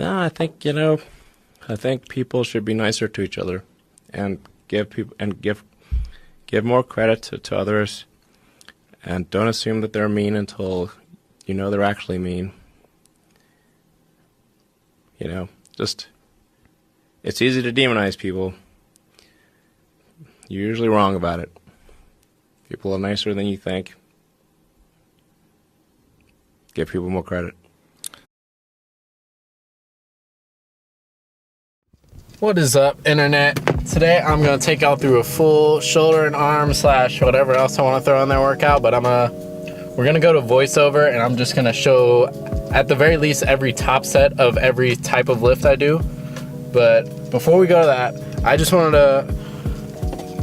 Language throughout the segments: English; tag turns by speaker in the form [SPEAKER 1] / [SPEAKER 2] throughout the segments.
[SPEAKER 1] No, I think people should be nicer to each other, and give more credit to others, and don't assume that they're mean until you know they're actually mean. Just it's easy to demonize people. You're usually wrong about it. People are nicer than you think. Give people more credit.
[SPEAKER 2] What is up, internet? Today I'm gonna take y'all through a full shoulder and arm / whatever else I want to throw in there workout, but we're gonna go to voiceover, and I'm just gonna show at the very least every top set of every type of lift I do. But before we go to that, I just wanted to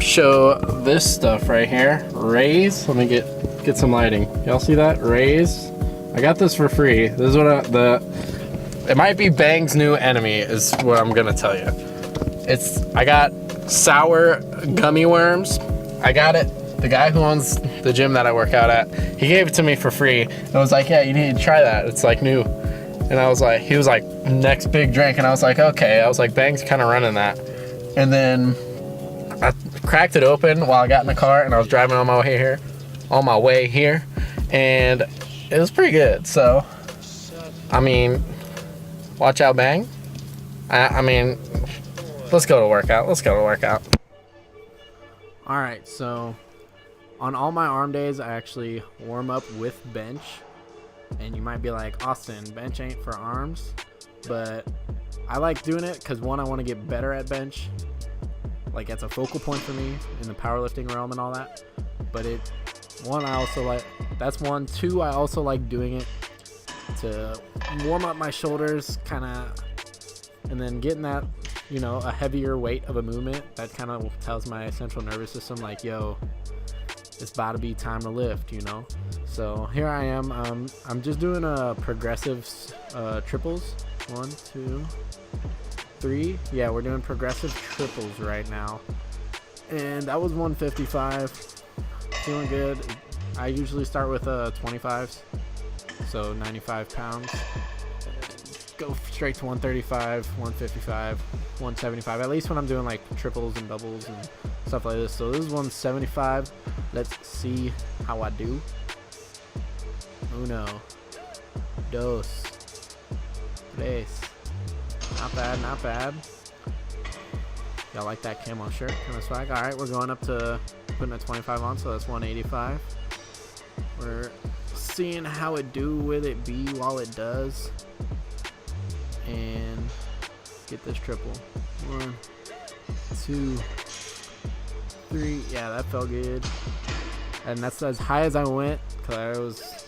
[SPEAKER 2] show this stuff right here. Raise. Let me get some lighting. Y'all see that? Raise. I got this for free. This is what it might be Bang's new enemy, is what I'm gonna tell you. I got sour gummy worms. I got it. The guy who owns the gym that I work out at, he gave it to me for free. And I was like, yeah, you need to try that. It's like new. And he was like, next big drink. And I was like, okay. I was like, Bang's kind of running that. And then I cracked it open while I got in the car, and I was driving on my way here. And it was pretty good. So, I mean, watch out, Bang. I mean, let's go to workout. All right, so on all my arm days, I actually warm up with bench. And you might be like, Austin, bench ain't for arms. But I like doing it because, one, I want to get better at bench. Like, that's a focal point for me in the powerlifting realm and all that. But I also like, that's one. Two, I also like doing it to warm up my shoulders, kind of, and then getting that, a heavier weight of a movement that kind of tells my central nervous system, like, yo, it's about to be time to lift, So here I am. I'm just doing progressive triples. 1, 2, 3. Yeah, we're doing progressive triples right now, and that was 155. Feeling good. I usually start with 25s, so 95 pounds. Go straight to 135, 155, 175, at least when I'm doing like triples and doubles and stuff like this. So this is 175. Let's see how I do. Uno, dos, tres. Not bad. Y'all like that camo shirt? Kind of swag. All right, we're going up to putting a 25 on, so that's 185. We're seeing how it do with it be while it does. And get this triple. 1, 2, 3. Yeah, that felt good. And that's as high as I went, because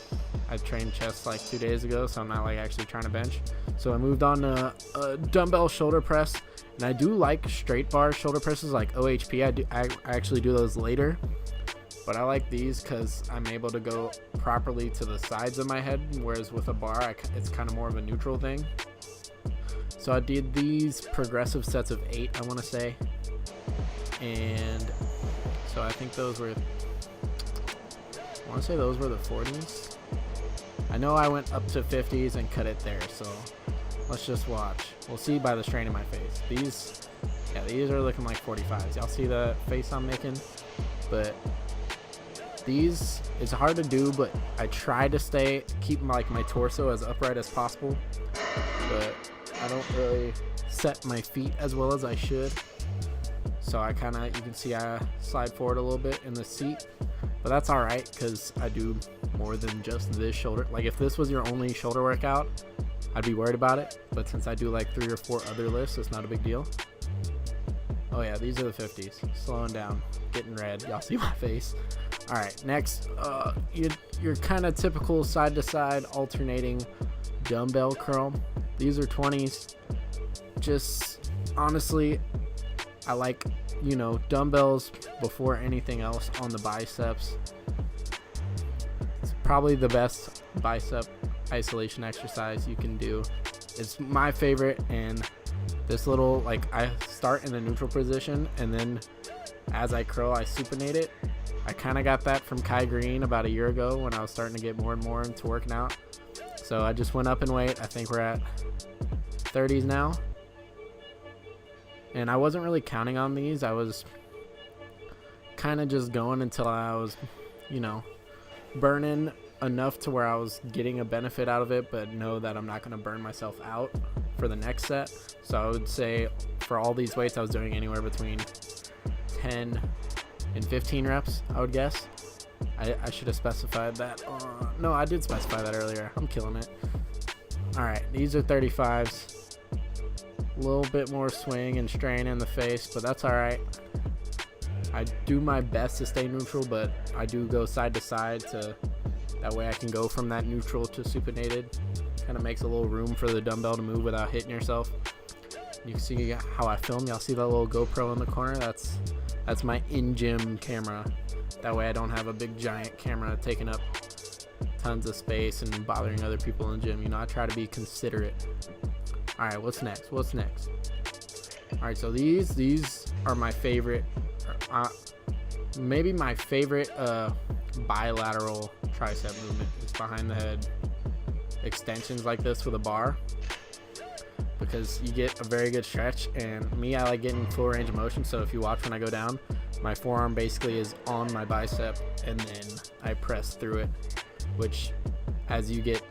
[SPEAKER 2] I trained chest like 2 days ago, so I'm not like actually trying to bench. So I moved on to a dumbbell shoulder press, and I do like straight bar shoulder presses like OHP. I actually do those later, but I like these because I'm able to go properly to the sides of my head, whereas with a bar, it's kind of more of a neutral thing. So I did these progressive sets of 8, I want to say. And so I think those were, I want to say those were the 40s. I know I went up to 50s and cut it there, so let's just watch. We'll see by the strain in my face. These are looking like 45s. Y'all see the face I'm making? But these, it's hard to do, but I try to keep my torso as upright as possible. But I don't really set my feet as well as I should. So you can see I slide forward a little bit in the seat. But that's alright, because I do more than just this shoulder. Like, if this was your only shoulder workout, I'd be worried about it. But since I do like 3 or 4 other lifts, it's not a big deal. Oh yeah, these are the 50s. Slowing down, getting red. Y'all see my face. Alright, next, your kind of typical side to side alternating dumbbell curl. These are 20s. Just honestly, I like, dumbbells before anything else on the biceps. It's probably the best bicep isolation exercise you can do. It's my favorite, and this little, I start in a neutral position, and then as I curl, I supinate it. I kind of got that from Kai Green about a year ago when I was starting to get more and more into working out. So I just went up in weight. I think we're at 30s now. And I wasn't really counting on these. I was kind of just going until I was, burning enough to where I was getting a benefit out of it, but know that I'm not going to burn myself out for the next set. So I would say for all these weights, I was doing anywhere between 10 and 15 reps, I would guess. I should have specified that. No, I did specify that earlier. I'm killing it. All right, these are 35s. A little bit more swing and strain in the face, but that's all right. I do my best to stay neutral, but I do go side to side to that way I can go from that neutral to supinated. Kind of makes a little room for the dumbbell to move without hitting yourself. You can see how I film. Y'all see that little GoPro in the corner? That's my in-gym camera. That way I don't have a big giant camera taking up tons of space and bothering other people in the gym. I try to be considerate. All right, what's next? All right, so these are my favorite, maybe my favorite bilateral tricep movement. It's behind the head extensions like this with a bar, because you get a very good stretch. And me, I like getting full range of motion. So if you watch when I go down, my forearm basically is on my bicep, and then I press through it, which as you get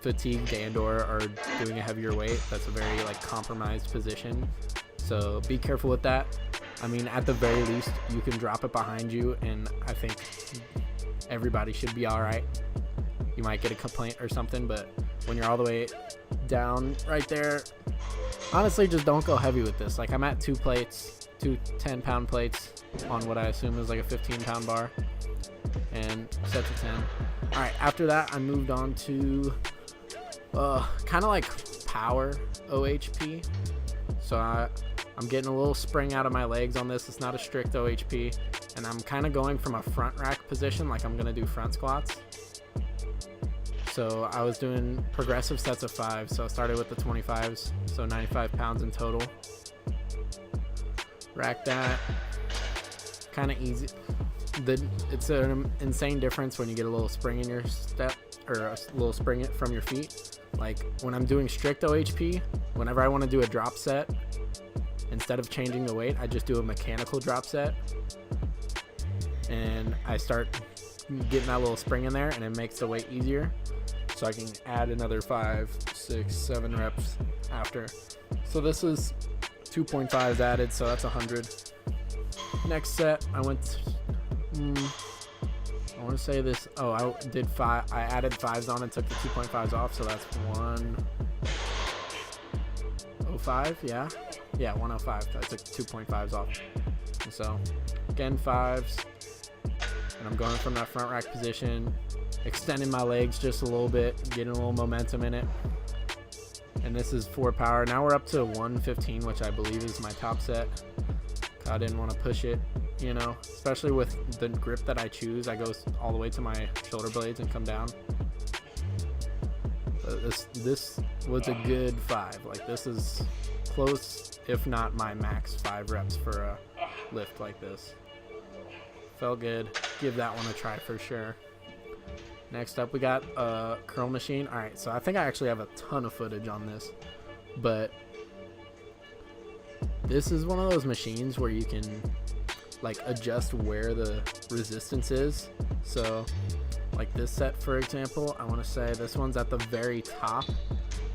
[SPEAKER 2] fatigued and/or are doing a heavier weight, that's a very compromised position. So be careful with that. I mean, at the very least, you can drop it behind you, and I think everybody should be all right. You might get a complaint or something, but when you're all the way down right there, honestly, just don't go heavy with this. I'm at two 10-pound plates on what I assume is a 15-pound bar, and set to 10. All right, after that, I moved on to kind of power OHP. So I'm getting a little spring out of my legs on this. It's not a strict OHP, and I'm kind of going from a front rack position, like I'm gonna do front squats. So I was doing progressive sets of 5. So I started with the 25s, so 95 pounds in total. Rack that, kind of easy. It's an insane difference when you get a little spring in your step, or a little spring from your feet. When I'm doing strict OHP, whenever I want to do a drop set, instead of changing the weight, I just do a mechanical drop set, and I start getting that little spring in there, and it makes the weight easier, so I can add another 5, 6, 7 reps after. So this is 2.5s added, so that's 100. Next set, I went I want to say this. Oh, I did 5. I added 5s on and took the 2.5s off, so that's 105. Yeah, 105. I took 2.5s off. And so again, 5s, and I'm going from that front rack position, extending my legs just a little bit, getting a little momentum in it. And this is 4 power. Now we're up to 115, which I believe is my top set. I didn't want to push it, especially with the grip that I choose. I go all the way to my shoulder blades and come down. But this was a good 5. This is close, if not my max 5 reps for a lift like this. Felt good. Give that one a try for sure. Next up, we got a curl machine. All right, so I think I actually have a ton of footage on this, but this is one of those machines where you can adjust where the resistance is. So this set, for example, I want to say this one's at the very top,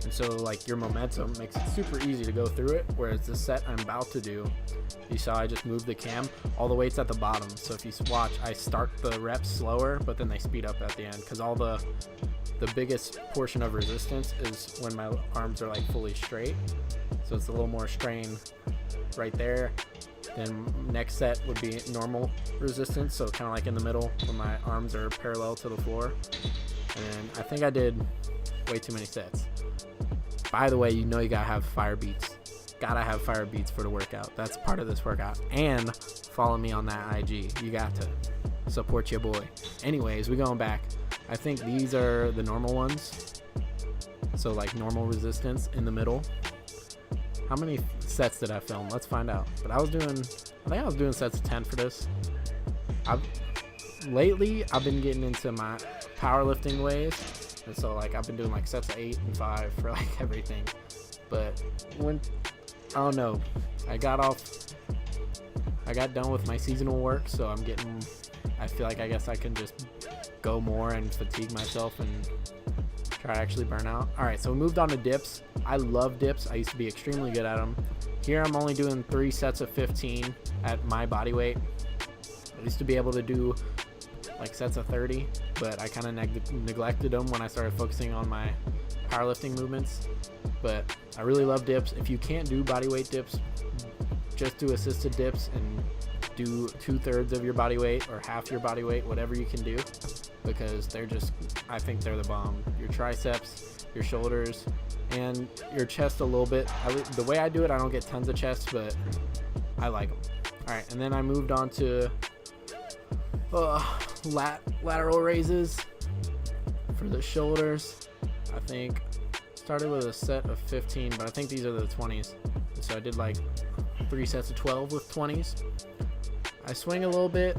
[SPEAKER 2] and so your momentum makes it super easy to go through it, whereas the set I'm about to do, you saw I just moved the cam, all the weight's at the bottom. So if you watch, I start the reps slower, but then they speed up at the end, because all the biggest portion of resistance is when my arms are fully straight. So it's a little more strain right there. Then next set would be normal resistance, so kind of in the middle when my arms are parallel to the floor. And I think I did way too many sets. By the way, you gotta have fire beats. Gotta have fire beats for the workout. That's part of this workout. And follow me on that IG. You got to support your boy. Anyways, we going back. I think these are the normal ones. So normal resistance in the middle. How many sets did I film? Let's find out. But I think I was doing sets of 10 for this. Lately, I've been getting into my powerlifting ways, And so like I've been doing like sets of 8 and 5 for like everything. But when, I don't know, I got done with my seasonal work, so I feel like I guess I can just go more and fatigue myself and try to actually burn out. All right, so we moved on to dips. I love dips. I used to be extremely good at them. Here I'm only doing 3 sets of 15 at my body weight. I used to be able to do like sets of 30, but I kind of neglected them when I started focusing on my powerlifting movements. But I really love dips. If you can't do body weight dips, just do assisted dips and do 2/3 of your body weight or half your body weight, whatever you can do, because I think they're the bomb. Your triceps, your shoulders, and your chest a little bit. The way I do it, I don't get tons of chest, but I like them. All right, and then I moved on to lateral raises for the shoulders. I think started with a set of 15, but I think these are the 20s. So I did like 3 sets of 12 with 20s. I swing a little bit,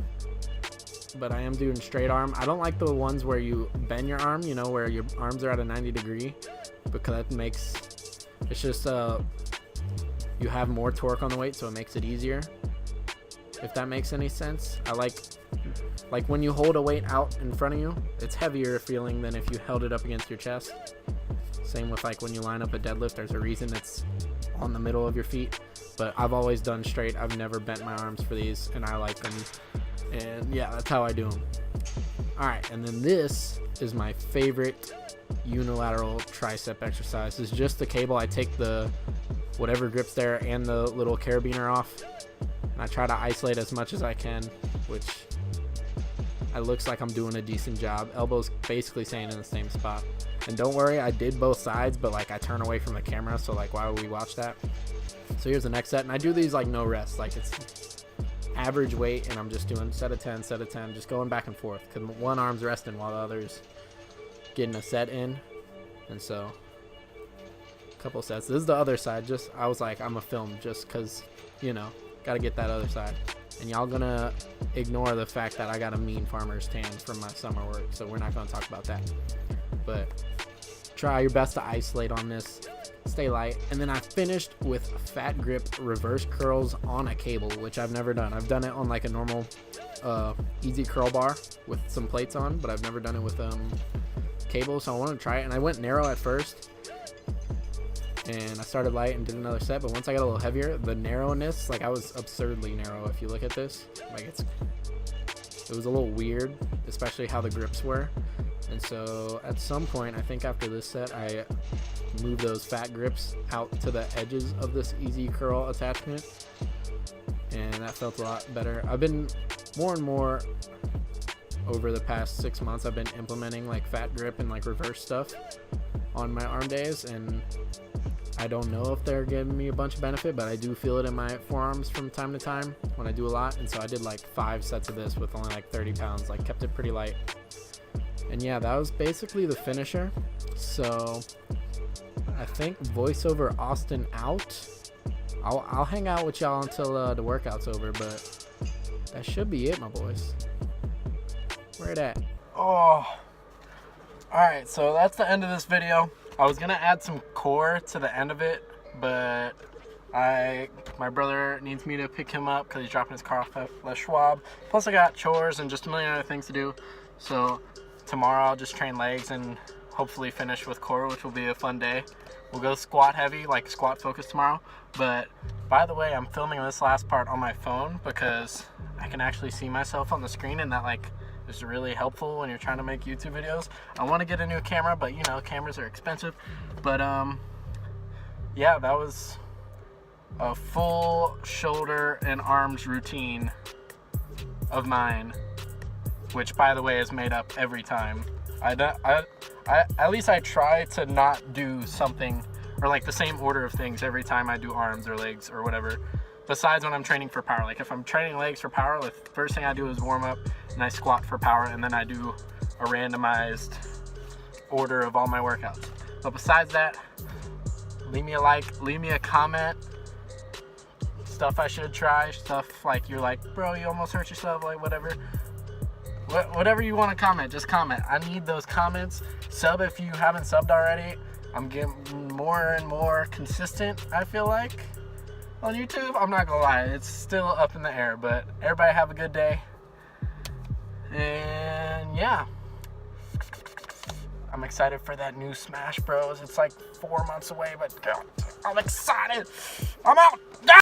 [SPEAKER 2] but I am doing straight arm. I don't like the ones where you bend your arm, you know, where your arms are at a 90 degree, because that makes, it's just, you have more torque on the weight, so it makes it easier, if that makes any sense. I like when you hold a weight out in front of you, it's heavier feeling than if you held it up against your chest. Same with like when you line up a deadlift, there's a reason it's on the middle of your feet. But I've always done straight. I've never bent my arms for these, and I like them. And yeah, that's how I do them. All right, and then this is my favorite unilateral tricep exercise. It's just the cable. I take the whatever grips there and the little carabiner off, and I try to isolate as much as I can, which it looks like I'm doing a decent job. Elbows basically staying in the same spot. And don't worry, I did both sides, but like I turn away from the camera, so like why would we watch that? So here's the next set, and I do these like no rest, like it's average weight, and I'm just doing set of 10, just going back and forth, because one arm's resting while the other's getting a set in. And so a couple sets. This is the other side. Just I was like, I'm a film just because, you know, gotta get that other side. And y'all gonna ignore the fact that I got a mean farmer's tan from my summer work, so we're not gonna talk about that. But try your best to isolate on this, stay light. And then I finished with fat grip reverse curls on a cable, which I've never done. I've done it on like a normal easy curl bar with some plates on, but I've never done it with cable, so I wanted to try it. And I went narrow at first, and I started light and did another set, but once I got a little heavier, the narrowness, like I was absurdly narrow. If you look at this, like it was a little weird, especially how the grips were. And so at some point, I think after this set, I moved those fat grips out to the edges of this easy curl attachment, and that felt a lot better. I've been more and more over the past 6 months, I've been implementing like fat grip and like reverse stuff on my arm days, and I don't know if they're giving me a bunch of benefit, but I do feel it in my forearms from time to time when I do a lot. And so I did like 5 sets of this with only like 30 pounds, like kept it pretty light. And yeah, that was basically the finisher. So I think voiceover Austin out. I'll hang out with y'all until the workout's over, but that should be it, my boys. Where it at? Oh, alright, so that's the end of this video. I was gonna add some core to the end of it, but my brother needs me to pick him up because he's dropping his car off at Les Schwab. Plus I got chores and just a million other things to do. So tomorrow I'll just train legs and hopefully finish with core, which will be a fun day. We'll go squat heavy, like squat focus tomorrow. But by the way, I'm filming this last part on my phone because I can actually see myself on the screen, and that like is really helpful when you're trying to make YouTube videos. I want to get a new camera, but you know, cameras are expensive. But yeah, that was a full shoulder and arms routine of mine, which by the way is made up every time. At least I try to not do something or like the same order of things every time I do arms or legs or whatever, besides when I'm training for power. Like if I'm training legs for power, the first thing I do is warm up and I squat for power, and then I do a randomized order of all my workouts. But besides that, leave me a like, leave me a comment, stuff I should try, stuff like you're like, bro, you almost hurt yourself, like whatever. Whatever you want to comment, just comment. I need those comments. Sub if you haven't subbed already. I'm getting more and more consistent, I feel like, on YouTube. I'm not gonna lie, it's still up in the air, but everybody have a good day. And yeah, I'm excited for that new Smash Bros. It's like 4 months away, but I'm excited. I'm out.